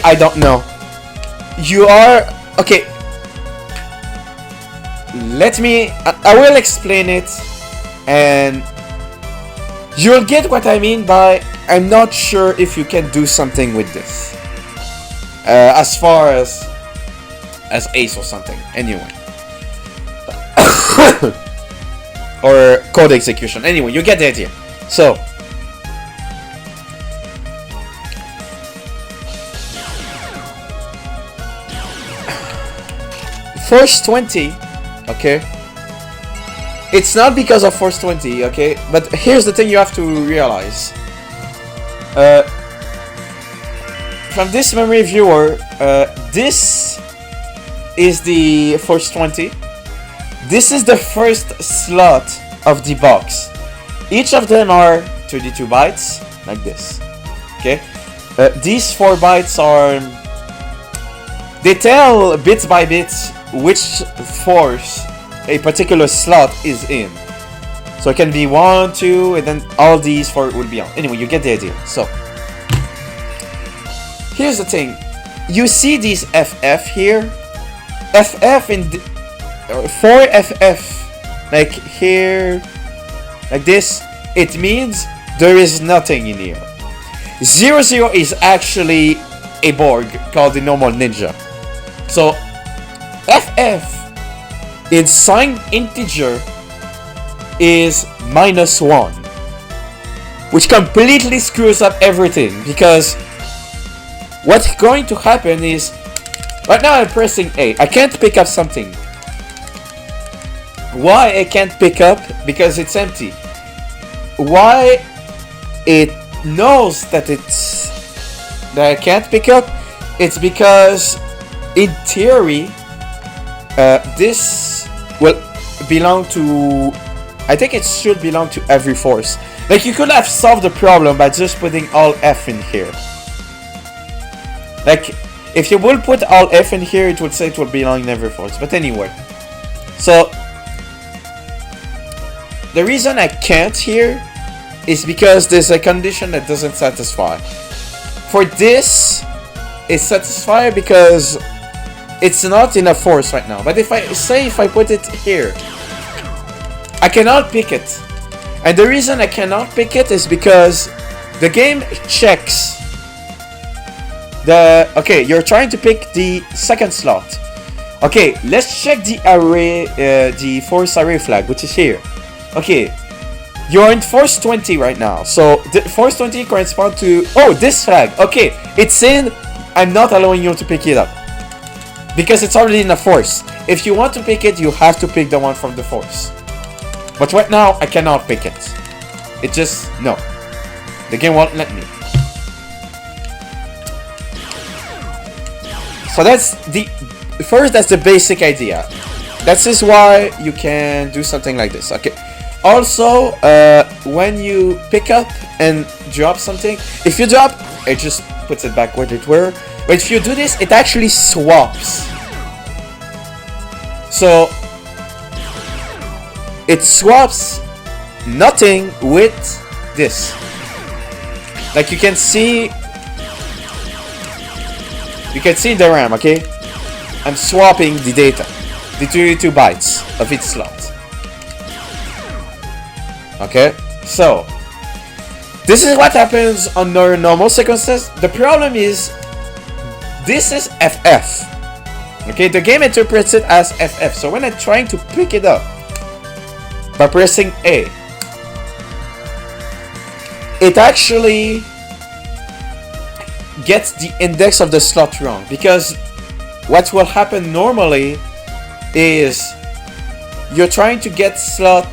I don't know. You are okay. Let me. I will explain it, and you'll get what I mean by I'm not sure if you can do something with this. As far as ace or something. Anyway. Or code execution. Anyway, you get the idea. So. Force 20, okay? It's not because of Force 20, okay? But here's the thing you have to realize. From this memory viewer, this is the Force 20. This is the first slot of the box. Each of them are 32 bytes, like this, okay? These 4 bytes are... They tell bit by bit which force a particular slot is in. So it can be 1, 2, and then all these 4 will be on. Anyway, you get the idea. So here's the thing. You see these FF here? FF in the, 4 FF, like here, like this, it means there is nothing in here. 00 is actually a Borg called the normal ninja. So FF in signed integer is -1, which completely screws up everything, because what's going to happen is right now I'm pressing A. I can't pick up something. Why I can't pick up? Because it's empty. Why it knows that I can't pick up? It's because in theory this will belong to, I think it should belong to every force. Like, you could have solved the problem by just putting all F in here. Like, if you will put all F in here, it would say it will belong in every force. But anyway, so the reason I can't here is because there's a condition that doesn't satisfy. For this, it's satisfied because it's not in a force right now. But if I put it here, I cannot pick it. And the reason I cannot pick it is because the game checks the... Okay, you're trying to pick the second slot. Okay, let's check the array, the force array flag, which is here. Okay, you're in force 20 right now. So the force 20 corresponds to... Oh, this flag. Okay, it's in. I'm not allowing you to pick it up, because it's already in a force. If you want to pick it, you have to pick the one from the force. But right now, I cannot pick it. It just... No. The game won't let me. So that's the... First, that's the basic idea. That is why you can do something like this. Okay. Also, when you pick up and drop something, if you drop, it just puts it back where it were. But if you do this, it actually swaps. So it swaps nothing with this. Like, you can see the RAM, okay? I'm swapping the data, the 32 bytes of each slot. Okay, so this is what happens under normal circumstances. The problem is this is FF. Okay, the game interprets it as FF. So when I'm trying to pick it up by pressing A, it actually gets the index of the slot wrong, because what will happen normally is you're trying to get slot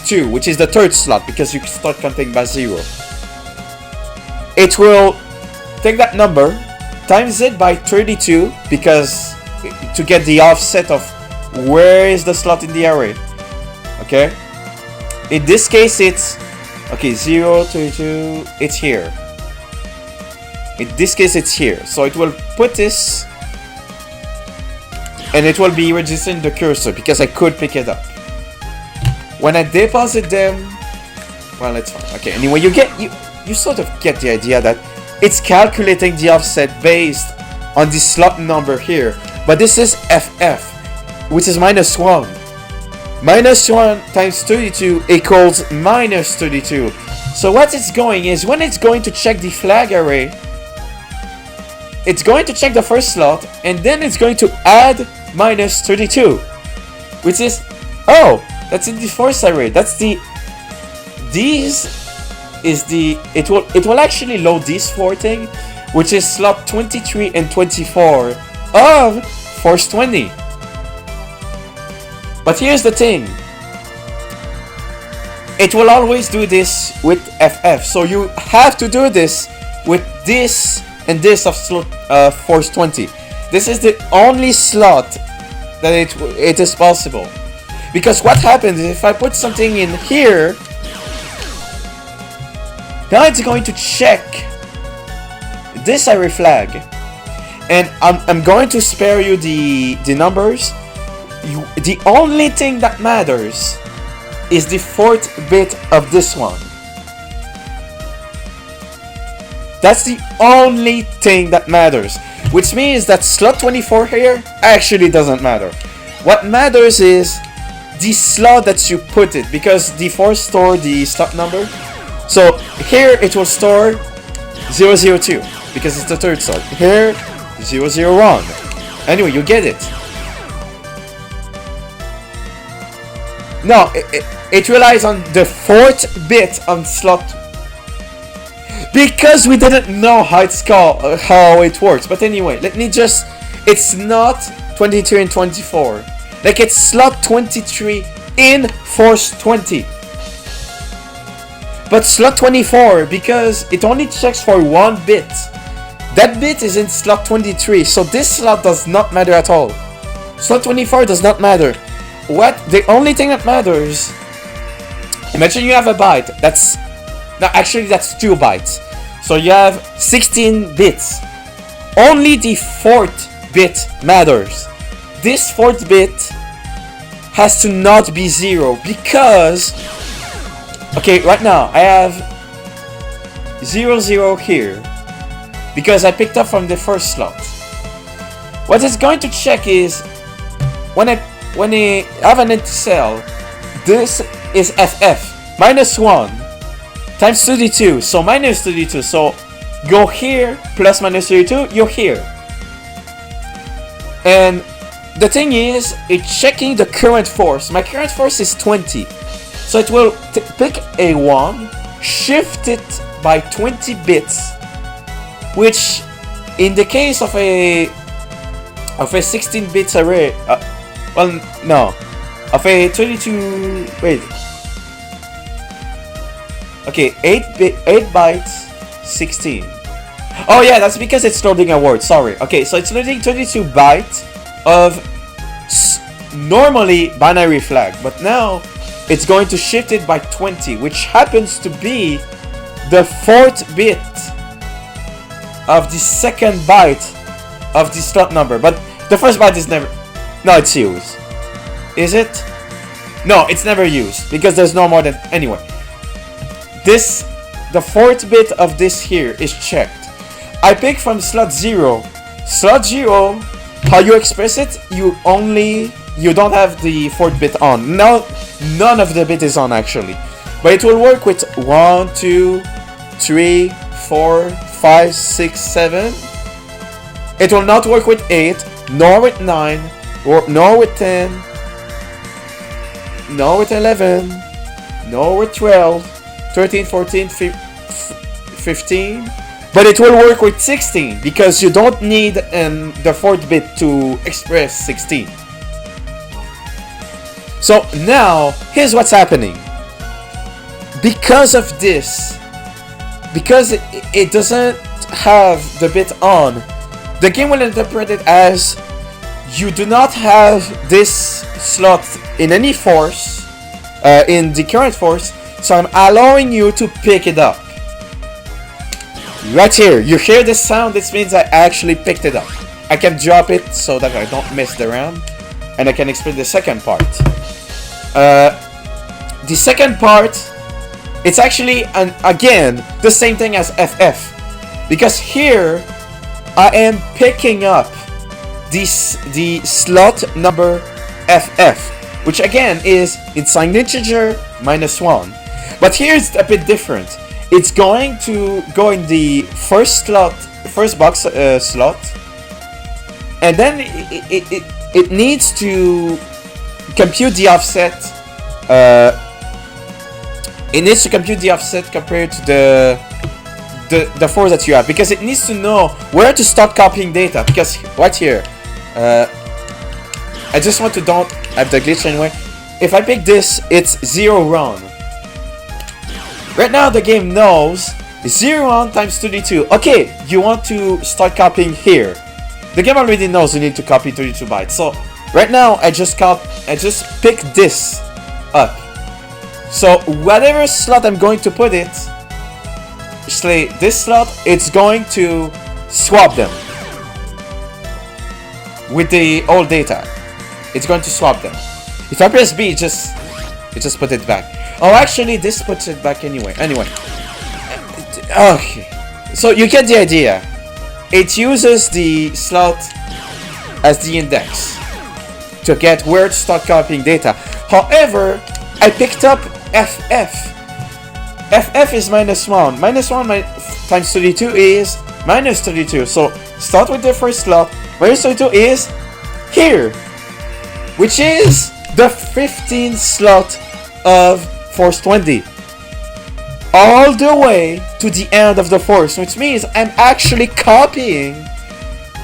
2, which is the third slot, because you start counting by 0. It will take that number, times it by 32, because to get the offset of where is the slot in the array. Okay, in this case it's okay, 0, 32, it's here. In this case it's here, so it will put this and it will be registering the cursor, because I could pick it up. When I deposit them, well, it's fine. Okay, anyway, you sort of get the idea that it's calculating the offset based on the slot number here. But this is FF, which is -1. -1 times 32 equals -32. So what it's going is, when it's going to check the flag array, it's going to check the first slot, and then it's going to add -32, which is, oh, that's in the first array. That's the, these is the, it will actually load this forting, which is slot 23 and 24 of force 20. But here's the thing, it will always do this with FF, so you have to do this with this and this of slot force 20. This is the only slot that it is possible, because what happens is, if I put something in here, now it's going to check this array flag, and I'm going to spare you the numbers. The only thing that matters is the 4th bit of this one. That's the only thing that matters, which means that slot 24 here actually doesn't matter. What matters is the slot that you put it, because the force store the slot number. So here it will store 002 because it's the 3rd slot. Here 001. Anyway, you get it. No, it relies on the 4th bit on slot, because we didn't know how it works. But anyway, let me just, it's not 23 and 24. Like, it's slot 23 in force 20. But slot 24, because it only checks for 1 bit. That bit is in slot 23, so this slot does not matter at all. Slot 24 does not matter. The only thing that matters, imagine you have a byte, that's 2 bytes. So you have 16 bits. Only the 4th bit matters. This 4th bit has to not be 0, because, okay, right now I have 00 here, because I picked up from the first slot. What it's going to check is, when I have an empty cell, this is FF, -1 times 32, so -32, so go here, plus -32, you're here. And the thing is, it's checking the current force. My current force is 20, so it will pick a 1, shift it by 20 bits, which in the case of a 16 bits array, well, no, of a 22, wait, okay, 8 bytes, 16. Oh yeah, that's because it's loading a word, sorry. Okay, so it's loading 22 bytes of normally binary flag, but now it's going to shift it by 20, which happens to be the 4th bit of the 2nd byte of the slot number. But the first byte is never, no, it's used. Is it? No, it's never used, because there's no more than, anyway. The 4th bit of this here is checked. I pick from slot 0. Slot 0, how you express it, you don't have the 4th bit on. No, none of the bit is on actually. But it will work with 1, 2, 3, 4, 5, 6, 7. It will not work with 8, nor with 9, nor with 10, nor with 11, nor with 12, 13, 14, 15. But it will work with 16, because you don't need the 4th bit to express 16. So now, here's what's happening. Because of this, because it doesn't have the bit on, the game will interpret it as you do not have this slot in any force, in the current force, so I'm allowing you to pick it up. Right here, you hear this sound, this means I actually picked it up. I can drop it so that I don't mess around, and I can explain the second part. The second part, it's actually, again, the same thing as FF. Because here I am picking up the slot number FF, which again is inside integer -1. But here's a bit different. It's going to go in the first box slot, and then it needs to compute the offset. It needs to compute the offset compared to the force that you have, because it needs to know where to start copying data. Because right here, I just want to don't have the glitch anyway. If I pick this, it's 0 run. Right now the game knows 0 run times 32. Okay, you want to start copying here. The game already knows you need to copy 32 bytes. So right now I just pick this up. So whatever slot I'm going to put it, say this slot, it's going to swap them with the old data. It's going to swap them. If I press B, it just put it back. Oh, actually, this puts it back anyway. Anyway, okay. So you get the idea. It uses the slot as the index to get where to start copying data. However, I picked up FF. FF is -1. -1 times 32 is -32. So start with the first slot. -32 is here, which is the 15th slot of force 20. All the way to the end of the force, which means I'm actually copying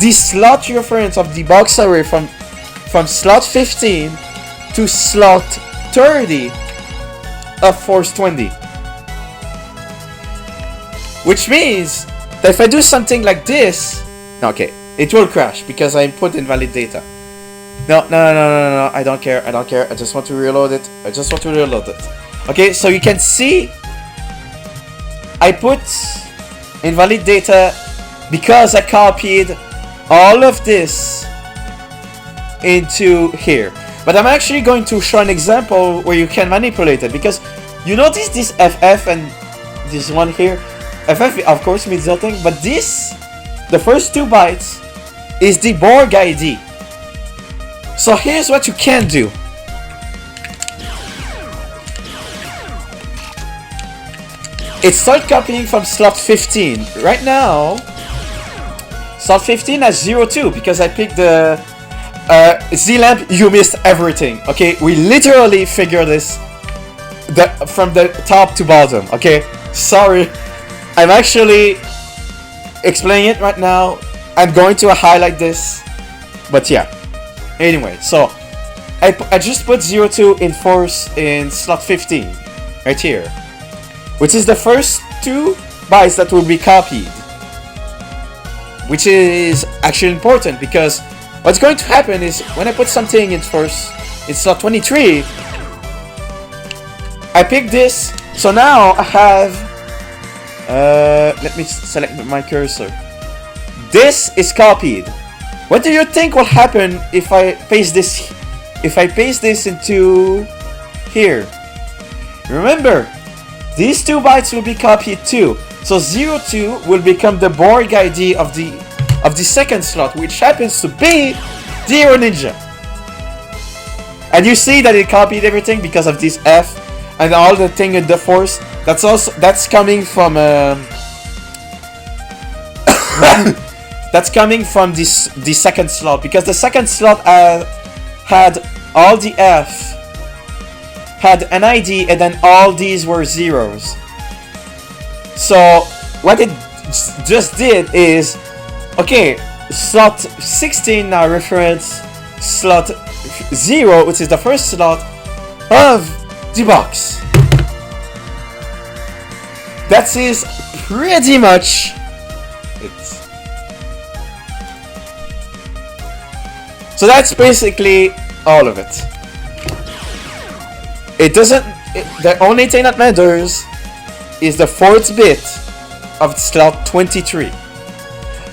the slot reference of the box array from slot 15 to slot 30 of force 20. Which means that if I do something like this, okay, it will crash because I input invalid data. No, I don't care, I just want to reload it. Okay, so you can see I put invalid data because I copied all of this into here. But I'm actually going to show an example where you can manipulate it, because you notice this FF and this one here. FF of course means nothing, but this, the first 2 bytes, is the Borg ID. So here's what you can do. It starts copying from slot 15. Right now, slot 15 has 02 because I picked the Z-lamp. You missed everything. Okay, we literally figured this from the top to bottom. Okay, sorry. I'm actually explaining it right now. I'm going to highlight this, but yeah. Anyway, so I just put 02 in force in slot 15 right here, which is the first 2 bytes that will be copied, which is actually important because what's going to happen is when I put something in slot 23, I pick this. So now I have let me select my cursor. This is copied. What do you think will happen if I paste this? If I paste this into here, remember, these 2 bytes will be copied too. So 02 will become the Borg ID of the second slot, which happens to be Zero Ninja. And you see that it copied everything because of this F and all the thing in the force. That's coming from that's coming from the second slot, because the second slot had all the F, had an ID, and then all these were zeros. So what it just did is, okay, slot 16 now reference slot 0, which is the first slot of the box. That is pretty much it. So that's basically all of it. The only thing that matters is the 4th bit of slot 23.